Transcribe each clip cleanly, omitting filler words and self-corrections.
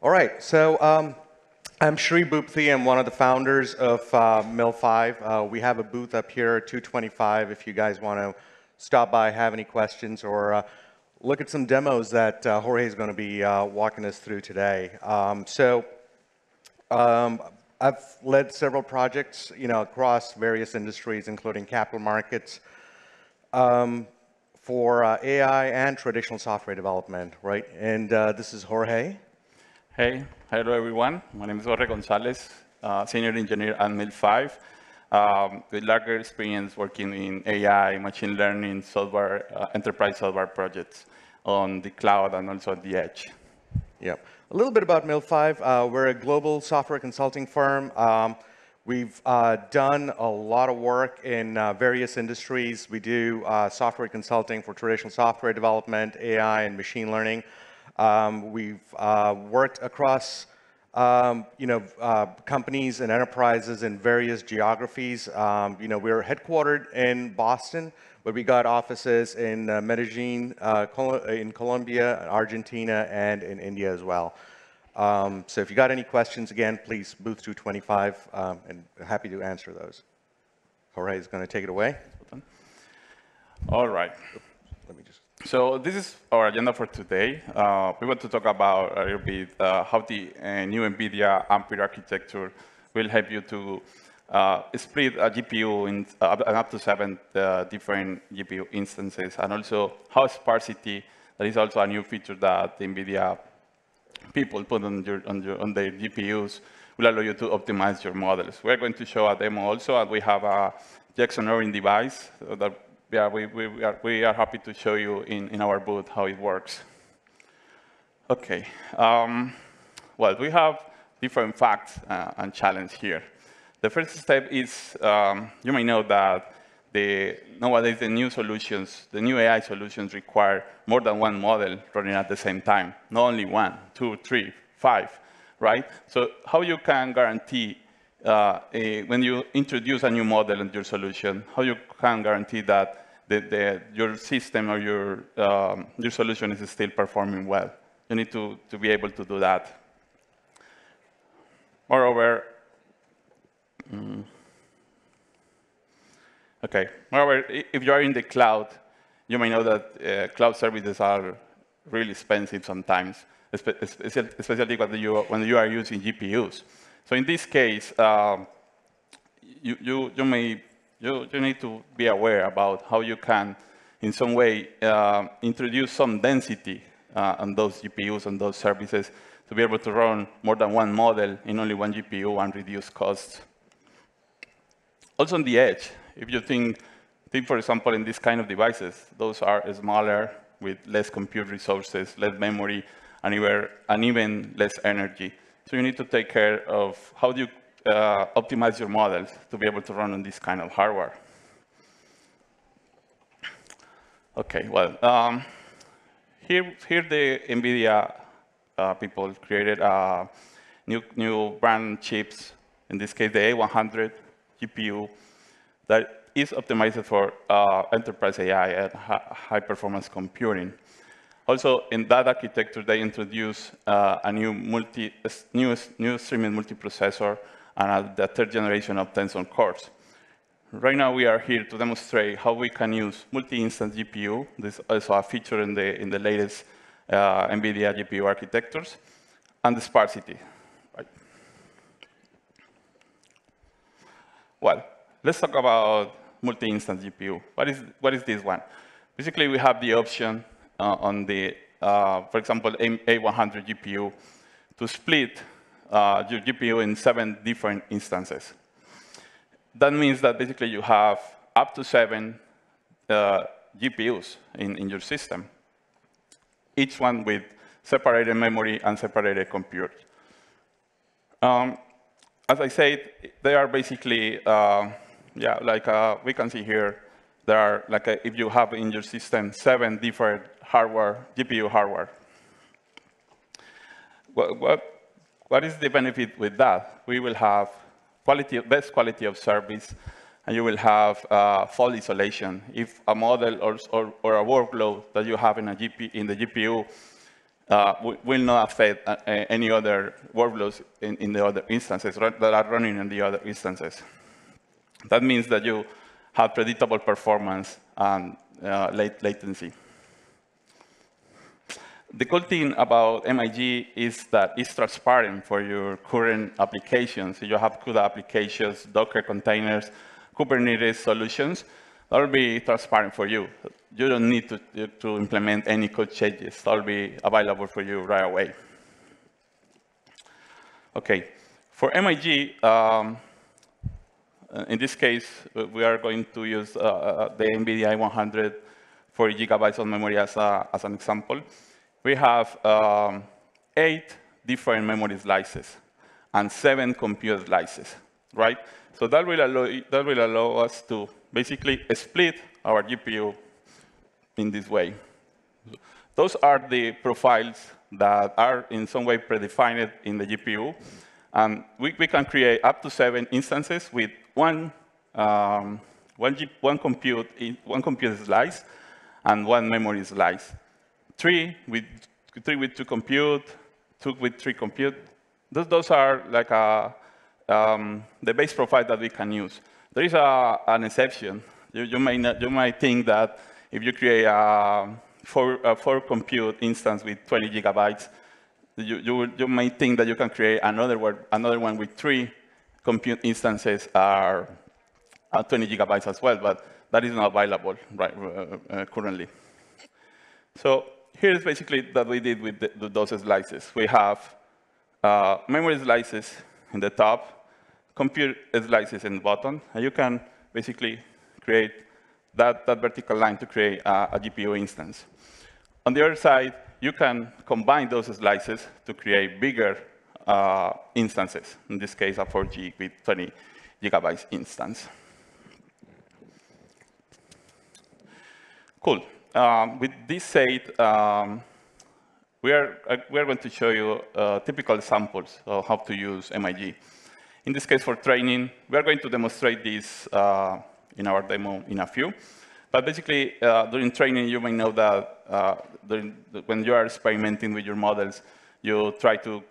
All right, so I'm Shri Bhupathi. I'm one of the founders of Mill5. We have a booth up here at 225 if you guys want to stop by, have any questions, or look at some demos that Jorge is going to be walking us through today. I've led several projects, across various industries, including capital markets, for AI and traditional software development, right? And this is Jorge. Hey, hello everyone. My name is Jorge Gonzalez, senior engineer at Mill5, with larger experience working in AI, machine learning, software, enterprise software projects on the cloud and also at the edge. Yep. A little bit about Mill5. We're a global software consulting firm. We've done a lot of work in various industries. We do software consulting for traditional software development, AI, and machine learning. We've worked across companies and enterprises in various geographies. We're headquartered in Boston, but we got offices in Medellin, in Colombia, Argentina, and in India as well. So if you got any questions, again, please, booth 225, and happy to answer those. Jorge is going to take it away. All right. Let me just. So this is our agenda for today. We want to talk about a little bit how the new NVIDIA Ampere architecture will help you to split a GPU in up to 7 different GPU instances, and also how sparsity, that is also a new feature that the NVIDIA people put on their GPUs, will allow you to optimize your models. We're going to show a demo also, and we have a Jackson Irving device that we are happy to show you in our booth how it works. Okay. Well, we have different facts and challenges here. The first step is you may know that nowadays the new solutions, the new AI solutions require more than one model running at the same time. Not only 1, 2, 3, 5, right? So how you can guarantee when you introduce a new model in your solution, how you can guarantee that your system or your solution is still performing well? You need to be able to do that. Moreover, if you are in the cloud, you may know that cloud services are really expensive sometimes, especially when you are using GPUs. So in this case, you need to be aware about how you can, in some way, introduce some density on those GPUs and those services to be able to run more than one model in only one GPU and reduce costs. Also on the edge, if you think for example, in this kind of devices, those are smaller with less compute resources, less memory, and even less energy. So you need to take care of how do you optimize your models to be able to run on this kind of hardware. Okay, well, here the NVIDIA people created new brand chips, in this case the A100 GPU, that is optimized for enterprise AI and high-performance computing. Also, in that architecture, they introduced a new streaming multiprocessor and the 3rd generation of Tensor cores. Right now, we are here to demonstrate how we can use multi-instance GPU. This is also a feature in the latest NVIDIA GPU architectures, and the sparsity. Right. Well, let's talk about multi-instance GPU. What is this one? Basically, we have the option on the, for example, A100 GPU to split your GPU in 7 different instances. That means that basically you have up to 7 GPUs in your system, each one with separated memory and separated compute. As I said, they are basically, we can see here, there are, if you have in your system 7 different GPU hardware. What is the benefit with that? We will have best quality of service, and you will have fault isolation. If a model or a workload that you have in the GPU will not affect any other workloads in the other instances that are running in the other instances. That means that you have predictable performance and latency. The cool thing about MIG is that it's transparent for your current applications. So you have CUDA applications, Docker containers, Kubernetes solutions. That will be transparent for you. You don't need to implement any code changes. That will be available for you right away. OK, for MIG, in this case, we are going to use the NVIDIA 100 40 GB of memory as an example. We have 8 different memory slices and 7 compute slices, right? So that will allow us to basically split our GPU in this way. Those are the profiles that are in some way predefined in the GPU. And we can create up to 7 instances with one compute slice and 1 memory slice. 3 with 2 compute, 2 with 3 compute. Those are like the base profile that we can use. There is an exception. You might think that if you create a 4 compute instance with 20 gigabytes, you might think that you can create another one with 3 compute instances are 20 gigabytes as well, but that is not available currently. So here's basically what we did with those slices. We have memory slices in the top, compute slices in the bottom, and you can basically create that vertical line to create a GPU instance. On the other side, you can combine those slices to create bigger instances, in this case, a 4G with 20 gigabytes instance. Cool. With this said, we are going to show you typical examples of how to use MIG. In this case, for training, we are going to demonstrate this in our demo in a few. But basically, during training, you may know that when you are experimenting with your models, you try to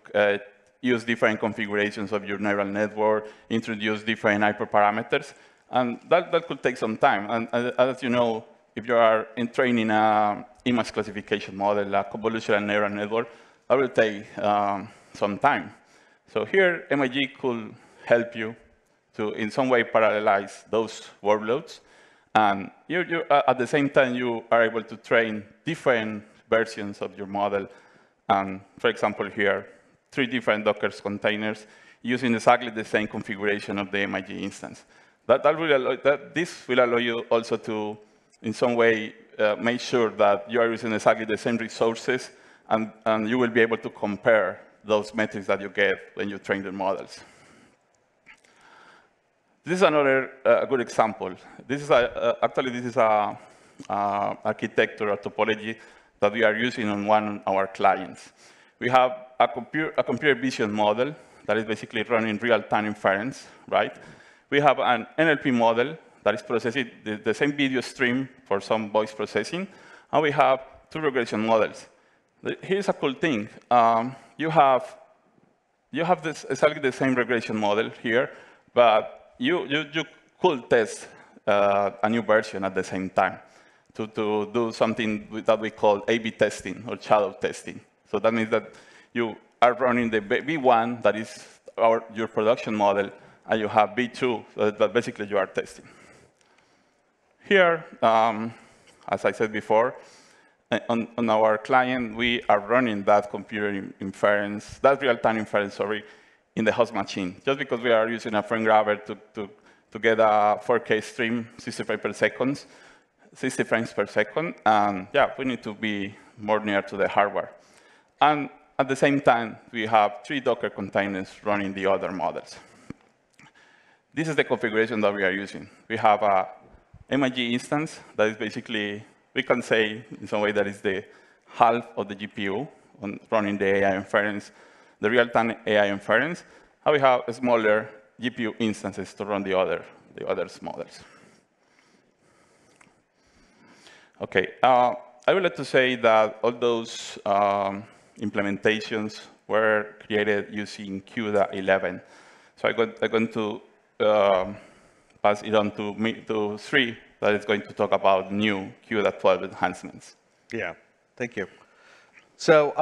use different configurations of your neural network, introduce different hyperparameters. And that could take some time. And as you know, if you are in training an image classification model, a convolutional neural network, that will take some time. So here, MIG could help you to, in some way, parallelize those workloads. And at the same time, you are able to train different versions of your model. And for example, here, 3 different Docker containers using exactly the same configuration of the MIG instance. This will allow you also to, in some way, make sure that you are using exactly the same resources, and you will be able to compare those metrics that you get when you train the models. This is another good example. This is actually, this is a architecture, a topology that we are using on one of our clients. We have a computer vision model that is basically running real-time inference, right? We have an NLP model that is processing the same video stream for some voice processing. And we have 2 regression models. Here's a cool thing. You have exactly the same regression model here, but you could test a new version at the same time to do something that we call A/B testing or shadow testing. So that means that you are running the V1, that is your production model, and you have V2 that basically you are testing. Here, as I said before, on our client, we are running that computer inference, that real-time inference, sorry, in the host machine, just because we are using a frame grabber to get a 4K stream, 60 frames per second. And yeah, we need to be more near to the hardware. And at the same time, we have 3 Docker containers running the other models. This is the configuration that we are using. We have a MIG instance that is basically, we can say in some way that is the half of the GPU on running the AI inference, the real-time AI inference, and we have smaller GPU instances to run the other models. OK, I would like to say that all those implementations were created using CUDA 11. So I'm going to pass it on to Shri, that is going to talk about new CUDA 12 enhancements. Yeah, thank you. So,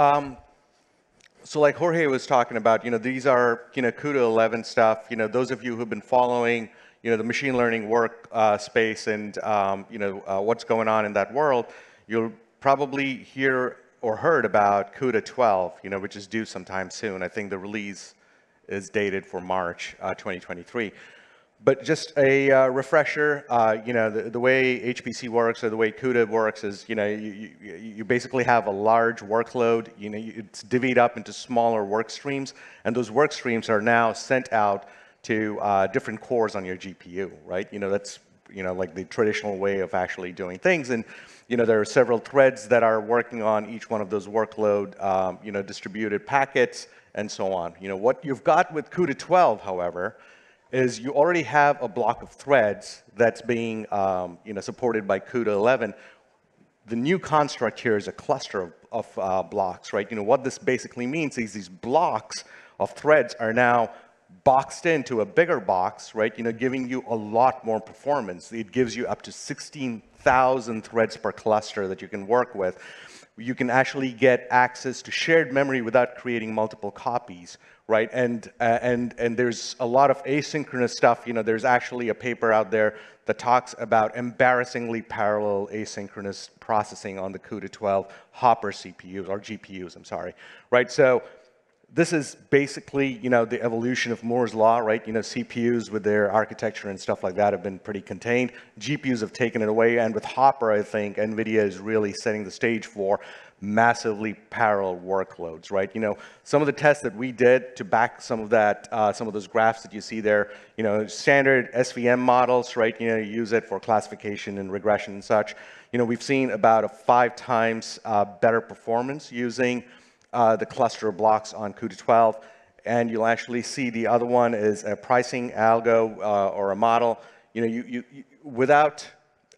so like Jorge was talking about, these are, CUDA 11 stuff. Those of you who've been following, the machine learning work space and, what's going on in that world, you'll probably hear or heard about CUDA 12, which is due sometime soon. I think the release is dated for March 2023. But just a refresher, the way HPC works or the way CUDA works is, you basically have a large workload, it's divvied up into smaller work streams, and those work streams are now sent out to different cores on your GPU, right? That's, like the traditional way of actually doing things. And, there are several threads that are working on each one of those workload, distributed packets and so on. What you've got with CUDA 12, however, is you already have a block of threads that's being supported by CUDA 11. The new construct here is a cluster of blocks, right? What this basically means is these blocks of threads are now boxed into a bigger box, right? Giving you a lot more performance. It gives you up to 16,000 threads per cluster that you can work with. You can actually get access to shared memory without creating multiple copies, right? And there's a lot of asynchronous stuff. There's actually a paper out there that talks about embarrassingly parallel asynchronous processing on the CUDA 12 Hopper CPUs, or GPUs, I'm sorry, right? So this is basically, the evolution of Moore's Law, right? CPUs with their architecture and stuff like that have been pretty contained. GPUs have taken it away, and with Hopper, I think NVIDIA is really setting the stage for massively parallel workloads, right? Some of the tests that we did to back some of that, some of those graphs that you see there, standard SVM models, right? You use it for classification and regression and such. We've seen about a 5 times better performance using the cluster of blocks on CUDA 12, and you'll actually see the other one is a pricing algo or a model. Without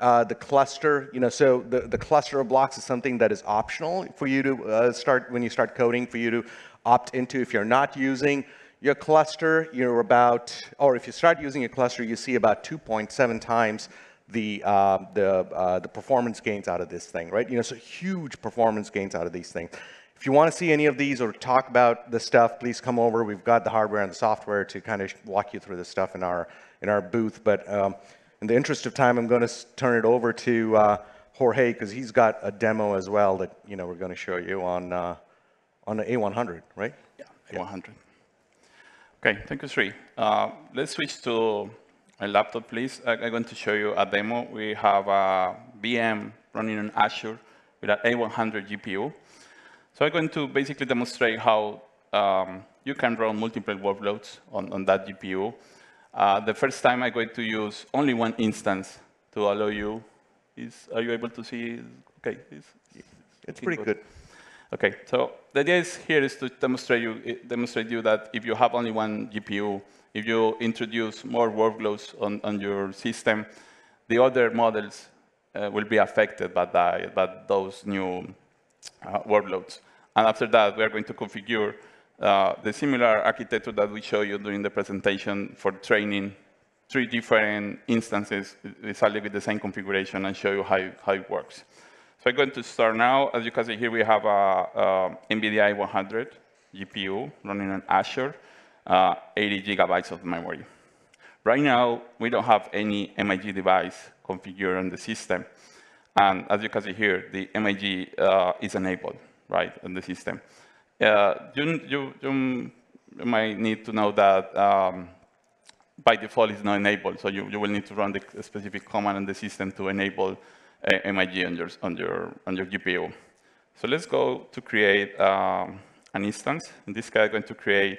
the cluster, so the cluster of blocks is something that is optional for you to start when you start coding, for you to opt into. If you're not using your cluster, you're about, or if you start using a cluster, you see about 2.7 times the performance gains out of this thing, right? So huge performance gains out of these things. If you want to see any of these or talk about the stuff, please come over. We've got the hardware and the software to kind of walk you through this stuff in our booth. But in the interest of time, I'm going to turn it over to Jorge, because he's got a demo as well that we're going to show you on the A100, right? Yeah, A100. Okay, thank you, Shri. Let's switch to my laptop, please. I'm going to show you a demo. We have a VM running on Azure with an A100 GPU. So I'm going to basically demonstrate how you can run multiple workloads on that GPU. The first time I'm going to use only one instance to allow you. Are you able to see? Okay, it's pretty good. Okay, so the idea here is to demonstrate you that if you have only one GPU, if you introduce more workloads on your system, the other models will be affected by those new workloads. And after that, we are going to configure the similar architecture that we showed you during the presentation for training 3 different instances exactly with the same configuration and show you how it works. So I'm going to start now. As you can see here, we have a NVIDIA A100 GPU running on Azure, 80 gigabytes of memory. Right now, we don't have any MIG device configured on the system. And as you can see here, the MIG is enabled, right, on the system. You might need to know that by default it's not enabled, so you will need to run the specific command on the system to enable MIG on your GPU. So let's go to create an instance. In this case, I'm going to create.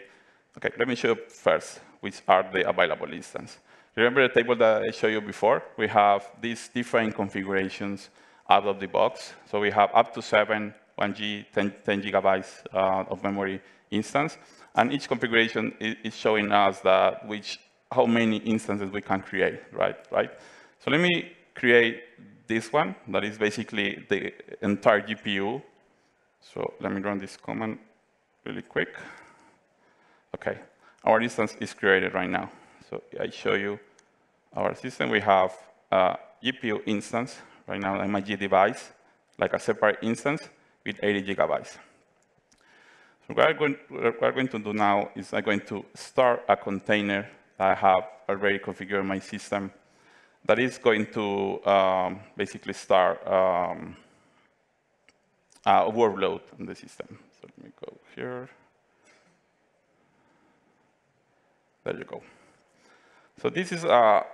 Okay, let me show you first which are the available instances. Remember the table that I showed you before? We have these different configurations out of the box. So we have up to 7, 1G, 10 gigabytes of memory instance. And each configuration is showing us how many instances we can create, right? So let me create this one that is basically the entire GPU. So let me run this command really quick. OK, our instance is created right now. So I show you our system. We have a GPU instance right now, an MIG device, like a separate instance with 80 gigabytes. So what we're going to do now is I'm going to start a container that I have already configured in my system that is going to basically start a workload on the system. So let me go here. There you go. So this is a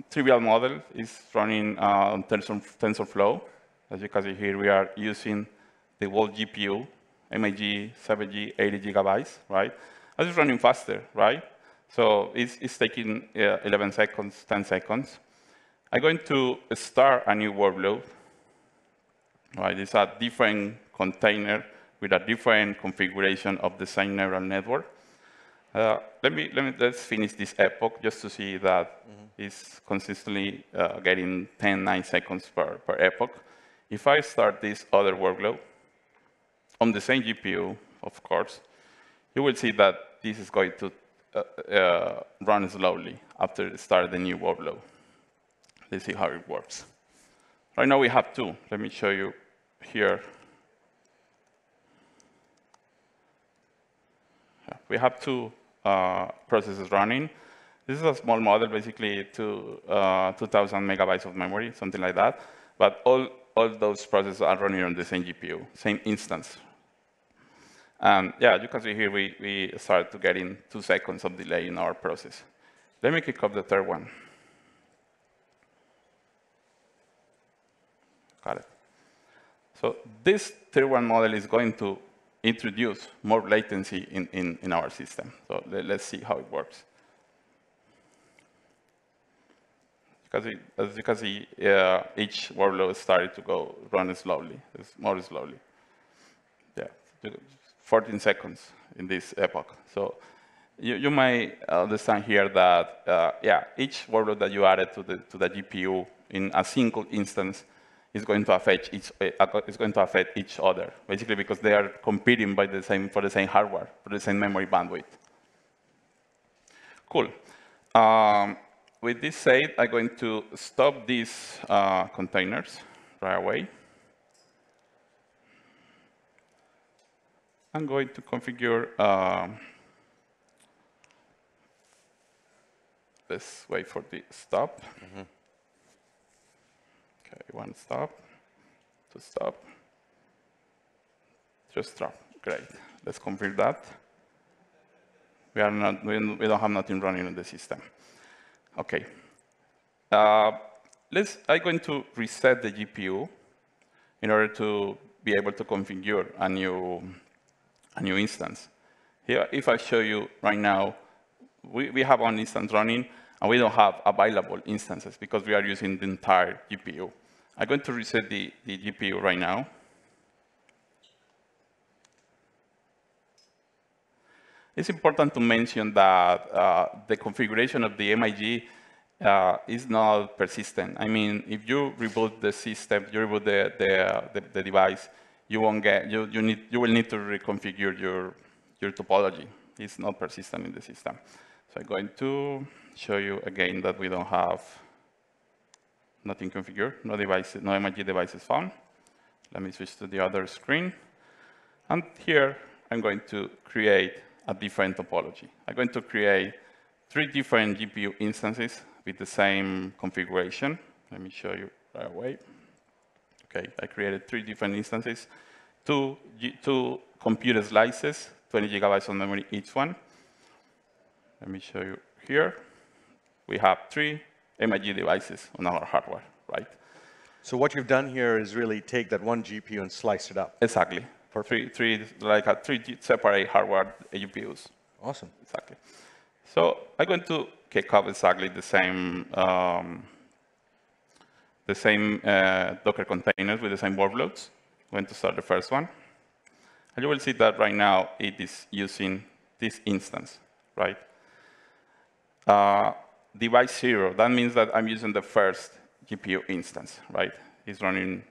trivial model. It's running on TensorFlow. As you can see here, we are using the whole GPU, MIG 7G, 80 gigabytes, right? And it's running faster, right? So it's taking 11 seconds, 10 seconds. I'm going to start a new workload, right? It's a different container with a different configuration of the same neural network. Let's finish this epoch just to see that it's consistently getting 10, 9 seconds per epoch. If I start this other workload on the same GPU, of course, you will see that this is going to run slowly after start the new workload. Let's see how it works. Right now we have two. Let me show you here. We have two processes running. This is a small model, basically to 2,000 megabytes of memory, something like that. But all those processes are running on the same GPU, same instance. And yeah, you can see here we start to getting 2 seconds of delay in our process. Let me kick off the third one. Got it. So this third one model is going to introduce more latency in our system. So let's see how it works. As you can see, each workload started to run slowly, more slowly. Yeah, 14 seconds in this epoch. So you might understand here that yeah, each workload that you added to the GPU in a single instance is going to affect each other, basically because they are competing for the same hardware, for the same memory bandwidth. Cool. With this said, I'm going to stop these containers right away. I'm going to configure, let's wait for the stop. Okay, one stop, two stop, just stop. Great. Let's confirm that. We don't have nothing running in the system. Okay. I'm going to reset the GPU in order to be able to configure a new instance. Here, if I show you right now, we have one instance running, and we don't have available instances because we are using the entire GPU. I'm going to reset the GPU right now. It's important to mention that the configuration of the MIG is not persistent. I mean, if you reboot the system, you reboot the device, you will need to reconfigure your topology. It's not persistent in the system. So I'm going to show you again that we don't have nothing configured, no MIG devices found. Let me switch to the other screen. And here, I'm going to create a different topology. I'm going to create 3 different GPU instances with the same configuration. Let me show you right away. Okay, I created 3 different instances, two computer slices, 20 gigabytes of memory each one. Let me show you here. We have 3 MIG devices on our hardware, right? So what you've done here is really take that one GPU and slice it up. Exactly. For three separate hardware GPUs. Awesome. Exactly. So I'm going to kick off exactly the same Docker containers with the same workloads. I'm going to start the first one. And you will see that right now it is using this instance, right? Device 0, that means that I'm using the first GPU instance, right? It's running.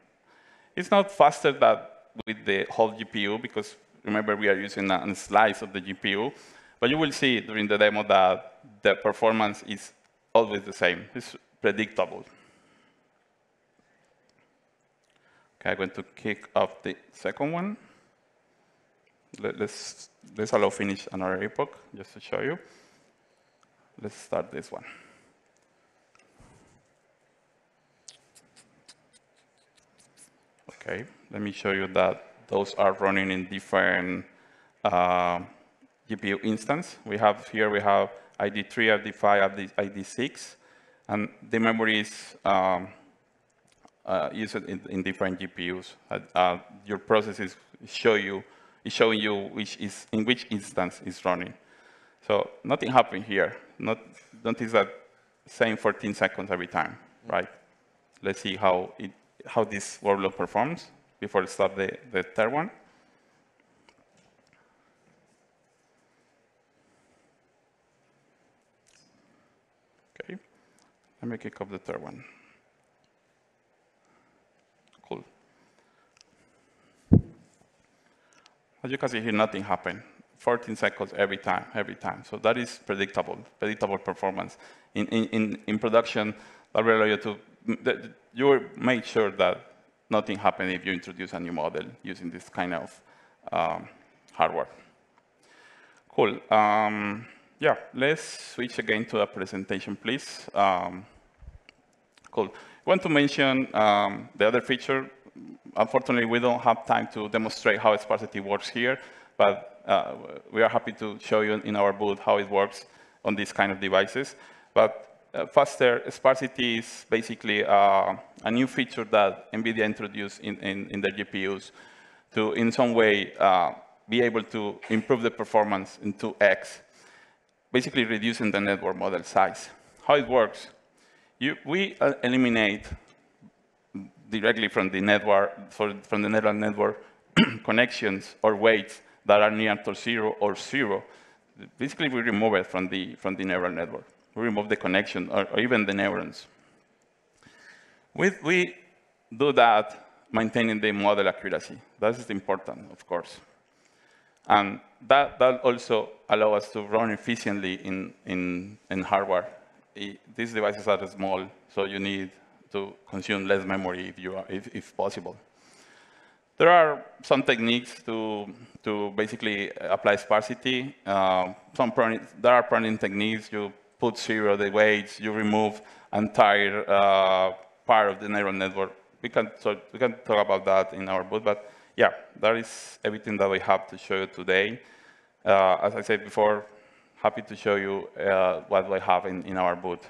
It's not faster than with the whole GPU, because remember, we are using a slice of the GPU. But you will see during the demo that the performance is always the same. It's predictable. Okay, I'm going to kick off the second one. Let's allow finish another epoch, just to show you. Let's start this one. Okay, let me show you that those are running in different GPU instance. We have ID3, ID5, ID6, and the memory is used in different GPUs. Your process is showing you in which instance is running. So nothing happened here. Don't use that same 14 seconds every time, right? Let's see how this workload performs before we start the third one. Okay, let me kick off the third one. Cool. As you can see here, nothing happened. 14 seconds every time. So that is predictable performance. In production, that will allow you to, you will make sure that nothing happens if you introduce a new model using this kind of hardware. Cool. Yeah, let's switch again to a presentation, please. Cool. I want to mention the other feature. Unfortunately, we don't have time to demonstrate how sparsity works here, but we are happy to show you in our booth how it works on these kind of devices. But faster sparsity is basically a new feature that NVIDIA introduced in their GPUs to, in some way, be able to improve the performance in 2x, basically reducing the network model size. How it works, we eliminate directly from the network, from the neural network connections or weights that are near to 0 or 0. Basically, we remove it from the neural network. We remove the connection or even the neurons. We do that maintaining the model accuracy. That is important, of course. And that also allows us to run efficiently in hardware. These devices are small, so you need to consume less memory if possible. There are some techniques to basically apply sparsity. There are pruning techniques. You put 0 the weights, you remove entire part of the neural network. We can talk about that in our booth, but yeah, that is everything that we have to show you today. As I said before, happy to show you what we have in our booth.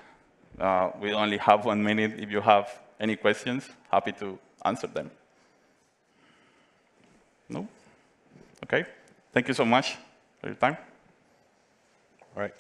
We only have 1 minute. If you have any questions, happy to answer them. No? OK. Thank you so much for your time. All right.